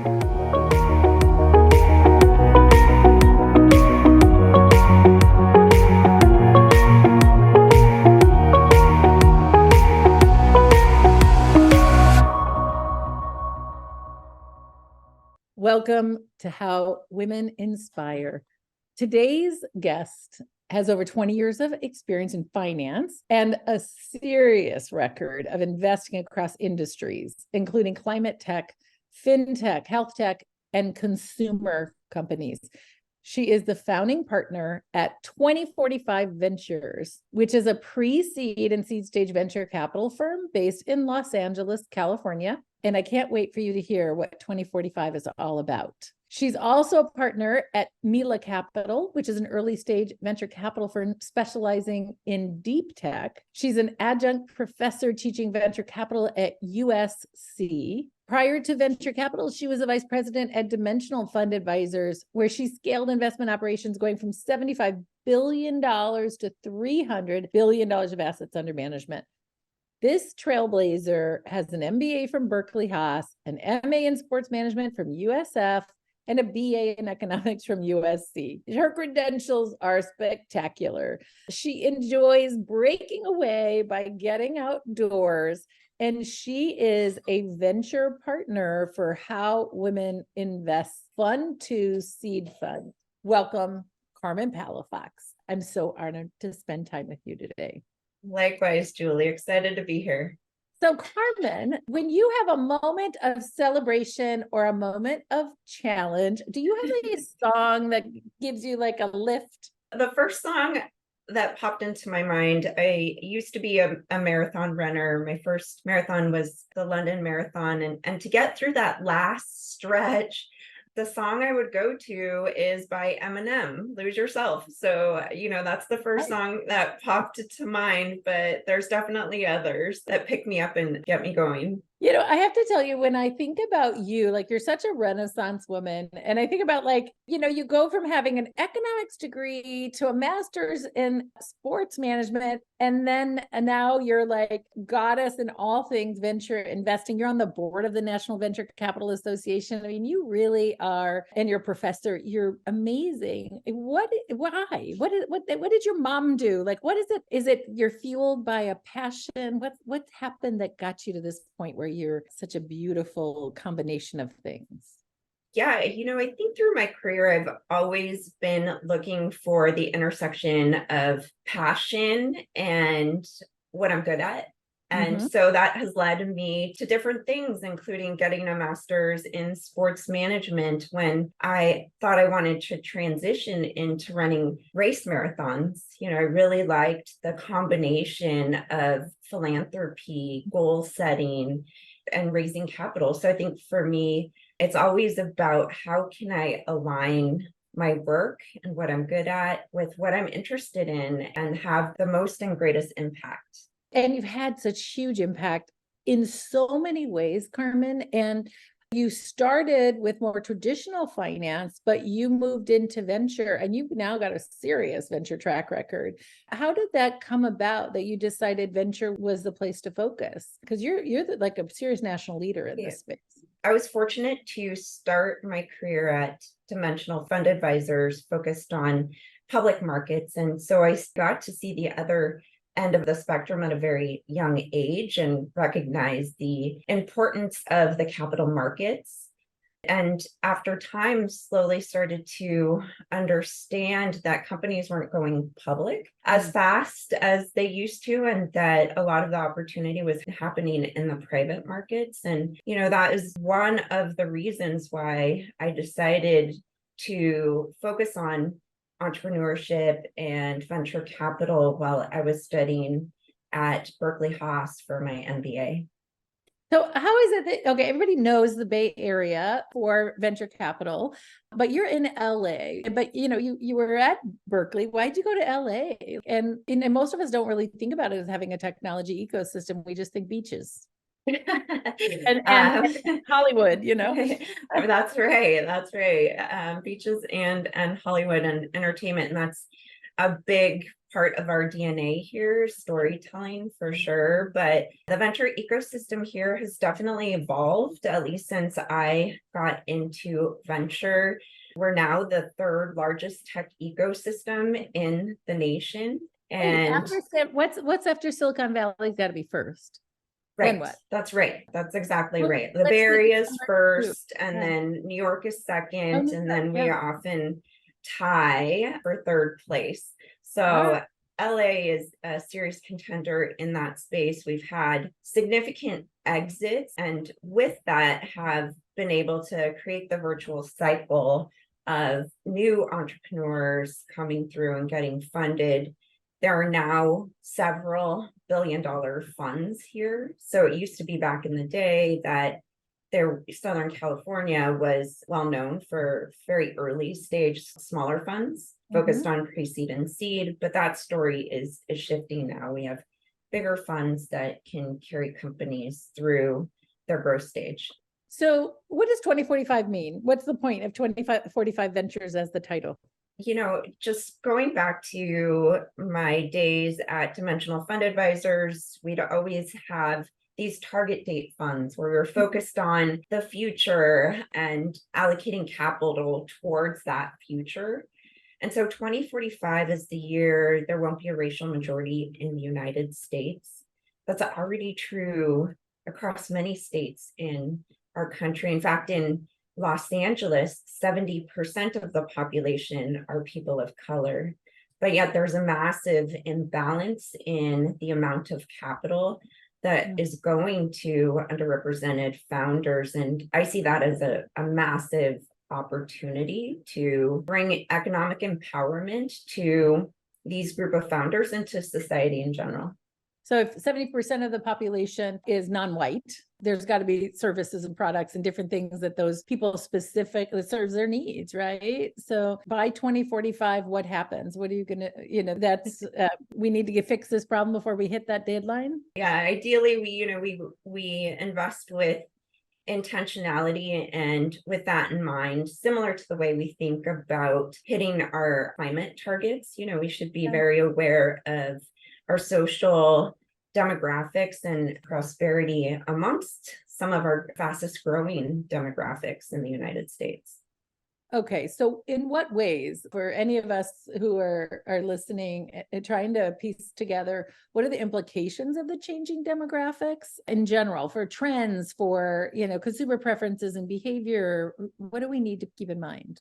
Welcome to How Women Inspire. Today's guest has over 20 years of experience in finance and a serious record of investing across industries, including climate tech, fintech, health tech, and consumer companies. She is the founding partner at 2045 Ventures, which is a pre-seed and seed stage venture capital firm based in Los Angeles, California. And I can't wait for you to hear what 2045 is all about. She's also a partner at Mila Capital, which is an early stage venture capital firm specializing in deep tech. She's an adjunct professor teaching venture capital at USC. Prior to venture capital, she was a vice president at Dimensional Fund Advisors, where she scaled investment operations going from $75 billion to $300 billion of assets under management. This trailblazer has an MBA from Berkeley Haas, an MA in sports management from USF, and a BA in economics from USC. Her credentials are spectacular. She enjoys breaking away by getting outdoors, and she is a venture partner for How Women Invest Fund to Seed Fund. Welcome, Carmen Palafox. I'm so honored to spend time with you today. Likewise, Julie, excited to be here. So Carmen, when you have a moment of celebration or a moment of challenge, do you have a song that gives you like a lift? The first song that popped into my mind, I used to be a marathon runner. My first marathon was the London Marathon. And to get through that last stretch, the song I would go to is by Eminem, Lose Yourself. So, that's the first song that popped to mind, but there's definitely others that pick me up and get me going. I have to tell you, when I think about you, like you're such a Renaissance woman. And I think about you go from having an economics degree to a master's in sports management. And now you're like goddess in all things venture investing. You're on the board of the National Venture Capital Association. I mean, you really are, and you're a professor. You're amazing. Why? What did your mom do? Like, what is it? Is it you're fueled by a passion? What happened that got you to this point where you're such a beautiful combination of things? Yeah, I think through my career, I've always been looking for the intersection of passion and what I'm good at. And so that has led me to different things, including getting a master's in sports management when I thought I wanted to transition into running race marathons. I really liked the combination of philanthropy, goal setting, and raising capital. So I think for me, it's always about how can I align my work and what I'm good at with what I'm interested in and have the most and greatest impact. And you've had such huge impact in so many ways, Carmen. And you started with more traditional finance, but you moved into venture and you've now got a serious venture track record. How did that come about that you decided venture was the place to focus? Because you're like a serious national leader in this space. I was fortunate to start my career at Dimensional Fund Advisors focused on public markets. And so I got to see the other end of the spectrum at a very young age and recognize the importance of the capital markets. And after time, slowly started to understand that companies weren't going public as fast as they used to, and that a lot of the opportunity was happening in the private markets. And, that is one of the reasons why I decided to focus on entrepreneurship and venture capital while I was studying at Berkeley Haas for my MBA. So how is it that, okay, everybody knows the Bay Area for venture capital, but you're in LA, but you were at Berkeley. Why'd you go to LA? And most of us don't really think about it as having a technology ecosystem. We just think beaches. and Hollywood, That's right. Beaches and Hollywood and entertainment. And that's a big part of our DNA here, storytelling for sure. But the venture ecosystem here has definitely evolved, at least since I got into venture. We're now the third largest tech ecosystem in the nation. And what's after Silicon Valley's got to be first? right, Then what? that's right. That's exactly Well, right. The let's Bay take Area it is from first, and yeah. then New York is Oh, second, New and York, then we yeah. often tie for third place. So All right. LA is a serious contender in that space. We've had significant exits, and with that have been able to create the virtual cycle of new entrepreneurs coming through and getting funded. There are now several billion-dollar funds here. So it used to be back in the day that Southern California was well known for very early stage smaller funds focused on pre-seed and seed, but that story is shifting now. We have bigger funds that can carry companies through their growth stage. So what does 2045 mean? What's the point of 2045 Ventures as the title? Just going back to my days at Dimensional Fund Advisors, we'd always have these target date funds where we're focused on the future and allocating capital towards that future. And so 2045 is the year there won't be a racial majority in the United States. That's already true across many states in our country. In fact, in Los Angeles, 70% of the population are people of color, but yet there's a massive imbalance in the amount of capital that is going to underrepresented founders. And I see that as a massive opportunity to bring economic empowerment to these group of founders and to society in general. So if 70% of the population is non-white, there's got to be services and products and different things that those people specifically serves their needs, right? So by 2045, what happens? What are you going to, that's, we need to fix this problem before we hit that deadline? Yeah, ideally we invest with intentionality, and with that in mind, similar to the way we think about hitting our climate targets, we should be very aware of our social demographics and prosperity amongst some of our fastest growing demographics in the United States. Okay, so in what ways, for any of us who are listening and trying to piece together, what are the implications of the changing demographics in general for trends, for consumer preferences and behavior? What do we need to keep in mind?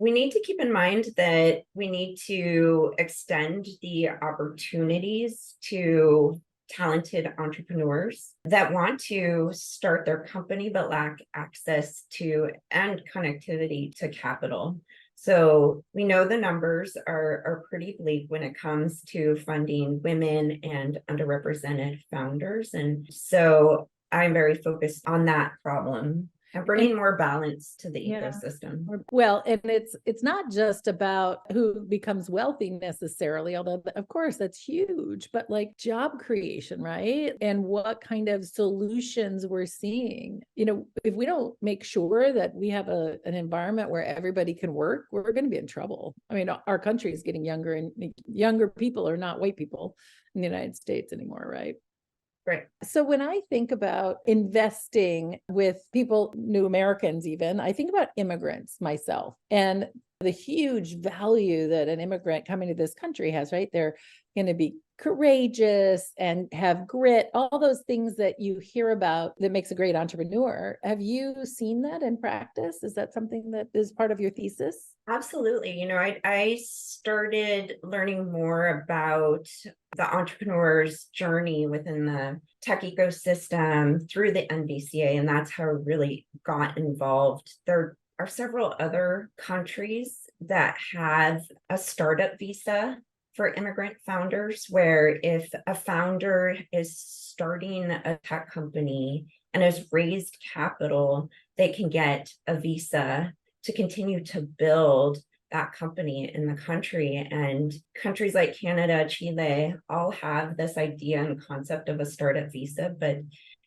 We need to keep in mind that we need to extend the opportunities to talented entrepreneurs that want to start their company but lack access to and connectivity to capital. So we know the numbers are pretty bleak when it comes to funding women and underrepresented founders. And so I'm very focused on that problem and bringing more balance to the ecosystem. Well, and it's not just about who becomes wealthy necessarily, although of course that's huge, but like job creation, right? And what kind of solutions we're seeing. If we don't make sure that we have an environment where everybody can work, we're going to be in trouble. I mean, our country is getting younger, and younger people are not white people in the United States anymore, right? Right. So when I think about investing with people, new Americans even, I think about immigrants myself and the huge value that an immigrant coming to this country has, right? They're going to be courageous and have grit, all those things that you hear about that makes a great entrepreneur. Have you seen that in practice? Is that something that is part of your thesis? Absolutely. I started learning more about the entrepreneur's journey within the tech ecosystem through the NVCA, and that's how I really got involved. There are several other countries that have a startup visa for immigrant founders, where if a founder is starting a tech company and has raised capital, they can get a visa to continue to build that company in the country. And countries like Canada, Chile, all have this idea and concept of a startup visa, but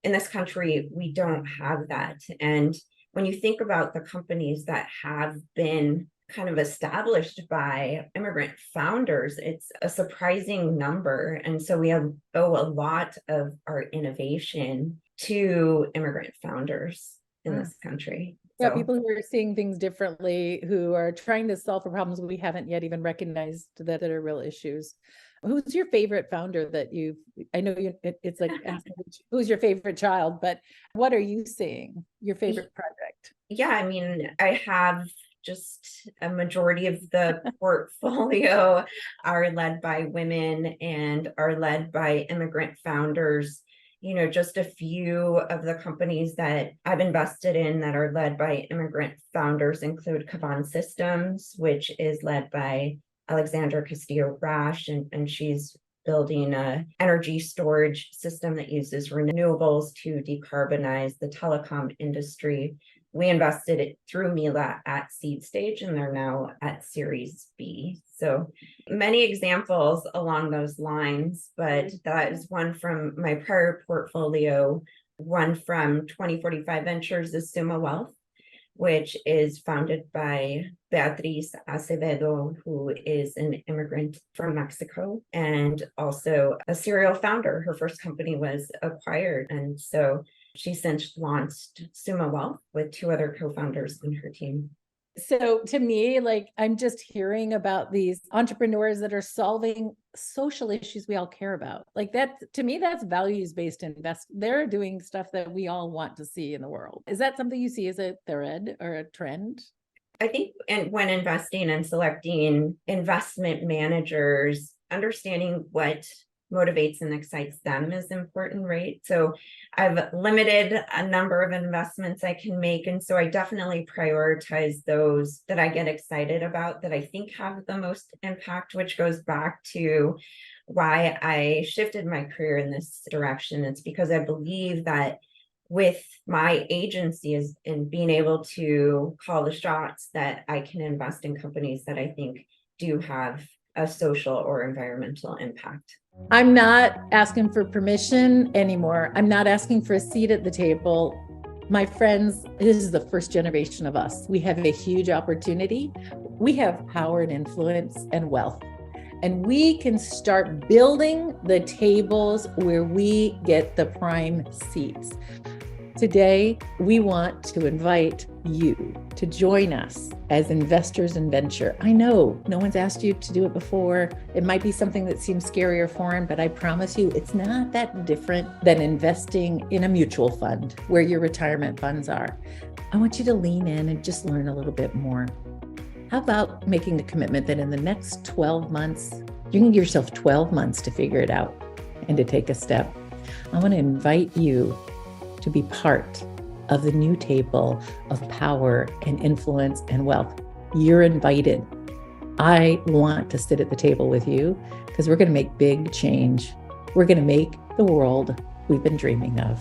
in this country, we don't have that. And when you think about the companies that have been kind of established by immigrant founders. It's a surprising number. And so we owe a lot of our innovation to immigrant founders in this country. Yeah, So people who are seeing things differently, who are trying to solve for problems we haven't yet even recognized that are real issues. Who's your favorite founder that I know it's like asking who's your favorite child, but what are you seeing? Your favorite project? yeah, I mean, I have just a majority of the portfolio are led by women and are led by immigrant founders. You know, just a few of the companies that I've invested in that are led by immigrant founders include Kavan Systems, which is led by Alexandra Castillo Rash, and she's building a energy storage system that uses renewables to decarbonize the telecom industry. We invested it through Mila at seed stage, and they're now at Series B. So many examples along those lines, but that is one from my prior portfolio. One from 2045 Ventures is Summa Wealth, which is founded by Beatriz Acevedo, who is an immigrant from Mexico and also a serial founder. Her first company was acquired. And so she since launched Summa Wealth with two other co-founders in her team. So to me, like, I'm just hearing about these entrepreneurs that are solving social issues we all care about. Like that, to me, that's values-based invest. They're doing stuff that we all want to see in the world. Is that something you see as a thread or a trend? I think, and when investing and selecting investment managers, understanding what motivates and excites them is important, right? So I've limited a number of investments I can make. And so I definitely prioritize those that I get excited about, that I think have the most impact, which goes back to why I shifted my career in this direction. It's because I believe that with my agency is in being able to call the shots, that I can invest in companies that I think do have a social or environmental impact. I'm not asking for permission anymore. I'm not asking for a seat at the table. My friends, this is the first generation of us. We have a huge opportunity. We have power and influence and wealth. And we can start building the tables where we get the prime seats. Today, we want to invite you to join us as investors in venture. I know no one's asked you to do it before. It might be something that seems scary or foreign, but I promise you it's not that different than investing in a mutual fund where your retirement funds are. I want you to lean in and just learn a little bit more. How about making the commitment that in the next 12 months, you can give yourself 12 months to figure it out and to take a step. I want to invite you to be part of the new table of power and influence and wealth. You're invited. I want to sit at the table with you because we're going to make big change. We're going to make the world we've been dreaming of.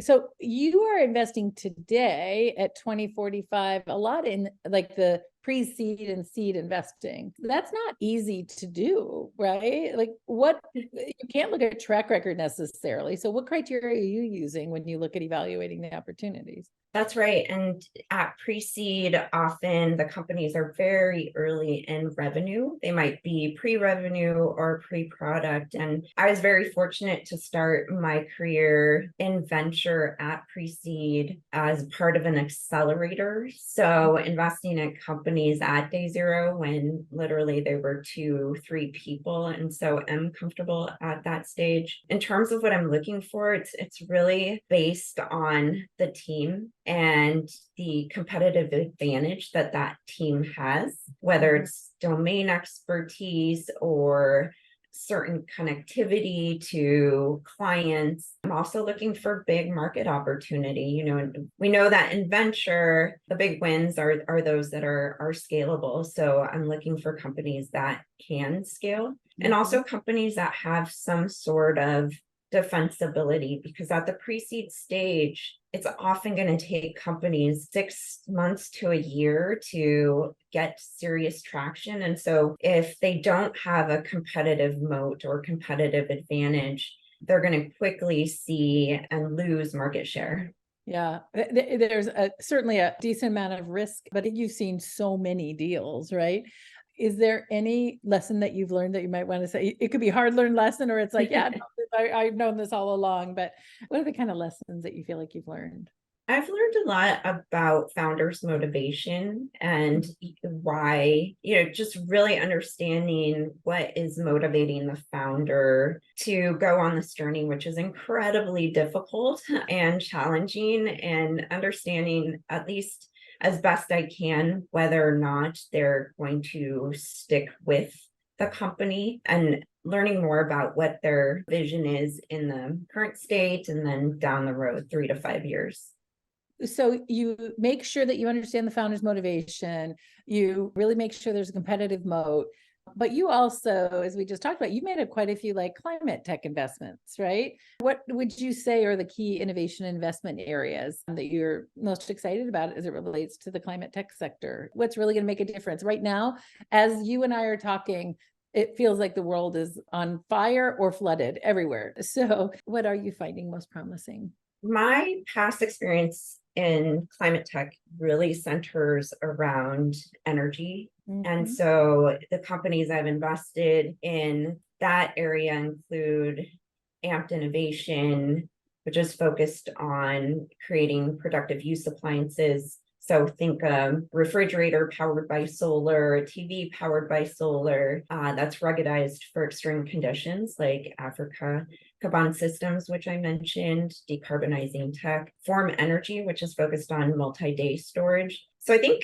So you are investing today at 2045 a lot in like the pre-seed and seed investing. That's not easy to do, right? Like you can't look at track record necessarily. So what criteria are you using when you look at evaluating the opportunities? That's right. And at pre-seed, often the companies are very early in revenue. They might be pre-revenue or pre-product. And I was very fortunate to start my career in venture at pre-seed as part of an accelerator. So investing in companies at day zero when literally there were 2-3 people. And so I'm comfortable at that stage. In terms of what I'm looking for, it's really based on the team and the competitive advantage that team has, whether it's domain expertise or certain connectivity to clients. I'm also looking for big market opportunity. You know, we know that in venture, the big wins are those that are scalable. So I'm looking for companies that can scale, and also companies that have some sort of defensibility, because at the pre-seed stage, it's often going to take companies 6 months to a year to get serious traction. And so if they don't have a competitive moat or competitive advantage, they're going to quickly see and lose market share. Yeah, there's certainly a decent amount of risk, but you've seen so many deals, right? Is there any lesson that you've learned that you might want to say? It could be a hard learned lesson, or it's like, yeah, no, I've known this all along, but what are the kind of lessons that you feel like you've learned? I've learned a lot about founders' motivation and why, just really understanding what is motivating the founder to go on this journey, which is incredibly difficult and challenging, and understanding, at least as best I can, whether or not they're going to stick with the company, and learning more about what their vision is in the current state and then down the road 3 to 5 years. So you make sure that you understand the founder's motivation. You really make sure there's a competitive moat. But you also, as we just talked about, you made quite a few like climate tech investments, right? What would you say are the key innovation investment areas that you're most excited about as it relates to the climate tech sector? What's really going to make a difference? Right now, as you and I are talking, it feels like the world is on fire or flooded everywhere. So what are you finding most promising? My past experience in climate tech really centers around energy. And Mhm. so the companies I've invested in that area include Amped Innovation, which is focused on creating productive use appliances. So think refrigerator powered by solar, a TV powered by solar, that's ruggedized for extreme conditions like Africa. Kaban Systems, which I mentioned, decarbonizing tech, Form Energy, which is focused on multi-day storage. So I think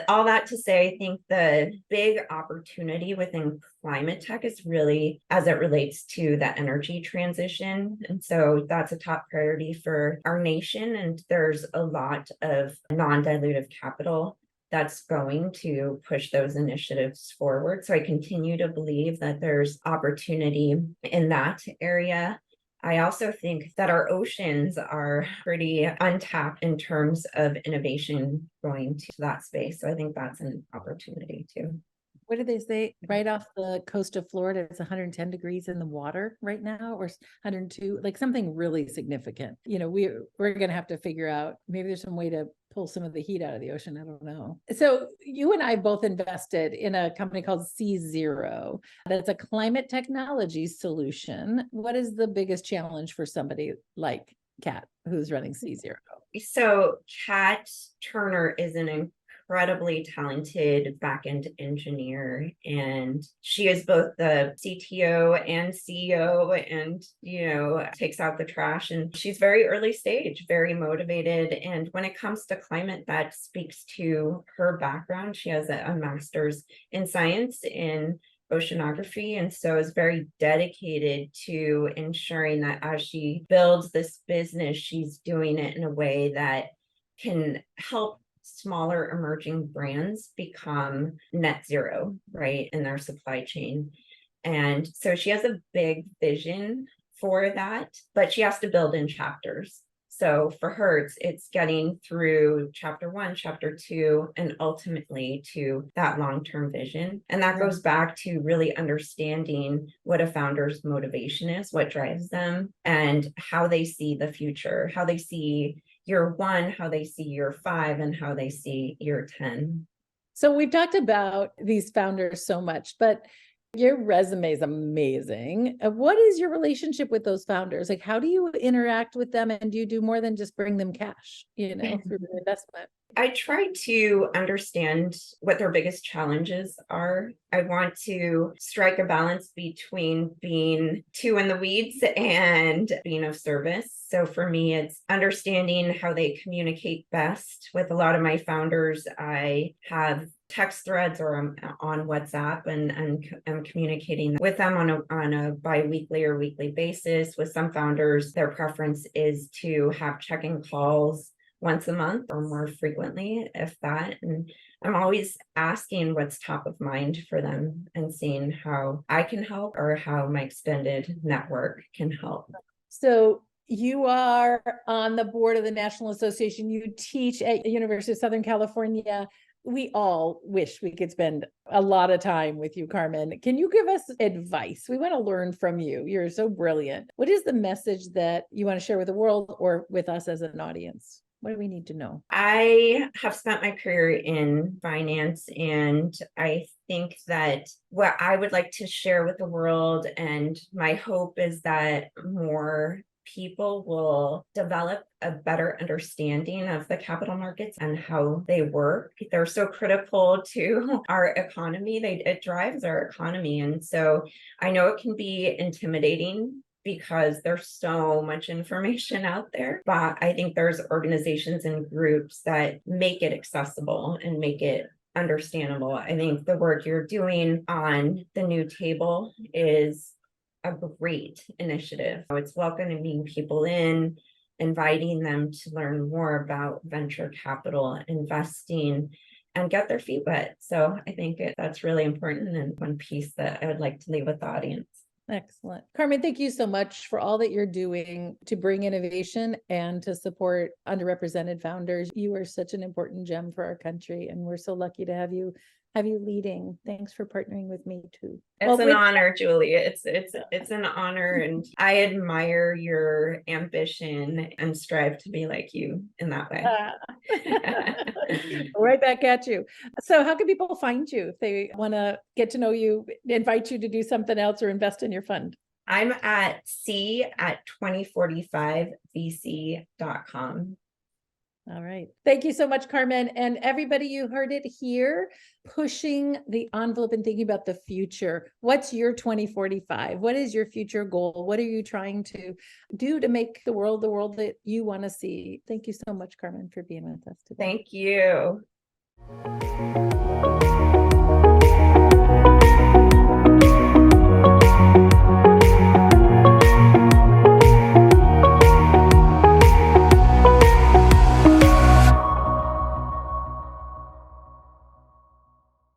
all that to say, I think the big opportunity within climate tech is really as it relates to the energy transition. And so that's a top priority for our nation. And there's a lot of non-dilutive capital that's going to push those initiatives forward. So I continue to believe that there's opportunity in that area. I also think that our oceans are pretty untapped in terms of innovation going to that space. So I think that's an opportunity too. What did they say? Right off the coast of Florida, it's 110 degrees in the water right now, or 102, like something really significant. We're going to have to figure out, maybe there's some way to pull some of the heat out of the ocean. I don't know. So you and I both invested in a company called C0. That's a climate technology solution. What is the biggest challenge for somebody like Kat, who's running C0? So Kat Turner is an incredibly talented backend engineer, and she is both the CTO and CEO, and takes out the trash, and she's very early stage, very motivated. And when it comes to climate, that speaks to her background. She has a master's in science in oceanography, and so is very dedicated to ensuring that as she builds this business, she's doing it in a way that can help smaller emerging brands become net zero, right, in their supply chain. And so she has a big vision for that, but she has to build in chapters. So for her, it's getting through chapter 1, chapter 2, and ultimately to that long-term vision. And that goes back to really understanding what a founder's motivation is, what drives them, and how they see the future, how they see year 1, how they see year 5, and how they see year 10. So we've talked about these founders so much, but your resume is amazing. What is your relationship with those founders? Like, how do you interact with them? And do you do more than just bring them cash, through the investment? I try to understand what their biggest challenges are. I want to strike a balance between being too in the weeds and being of service. So for me, it's understanding how they communicate best. With a lot of my founders, I have text threads or I'm on WhatsApp, and I'm communicating with them on a bi-weekly or weekly basis. With some founders, their preference is to have check-in calls once a month or more frequently, if that. And I'm always asking what's top of mind for them and seeing how I can help or how my extended network can help. So you are on the board of the National Association. You teach at University of Southern California. We all wish we could spend a lot of time with you, Carmen. Can you give us advice? We want to learn from you. You're so brilliant. What is the message that you want to share with the world or with us as an audience? What do we need to know? I have spent my career in finance, and I think that what I would like to share with the world, and my hope is that more people will develop a better understanding of the capital markets and how they work. They're so critical to our economy. It drives our economy. And so I know it can be intimidating because there's so much information out there, but I think there's organizations and groups that make it accessible and make it understandable. I think the work you're doing on the new table is a great initiative. It's welcoming people in, inviting them to learn more about venture capital investing and get their feet wet. So I think that's really important, and one piece that I would like to leave with the audience. Excellent. Carmen, thank you so much for all that you're doing to bring innovation and to support underrepresented founders. You are such an important gem for our country, and we're so lucky to have you leading. Thanks for partnering with me too. It's an honor, Julie. It's an honor, and I admire your ambition and strive to be like you in that way. Right back at you. So how can people find you if they want to get to know you, invite you to do something else, or invest in your fund? I'm at c@2045vc.com. All right. Thank you so much, Carmen. And everybody, you heard it here, pushing the envelope and thinking about the future. What's your 2045? What is your future goal? What are you trying to do to make the world that you want to see? Thank you so much, Carmen, for being with us today. Thank you.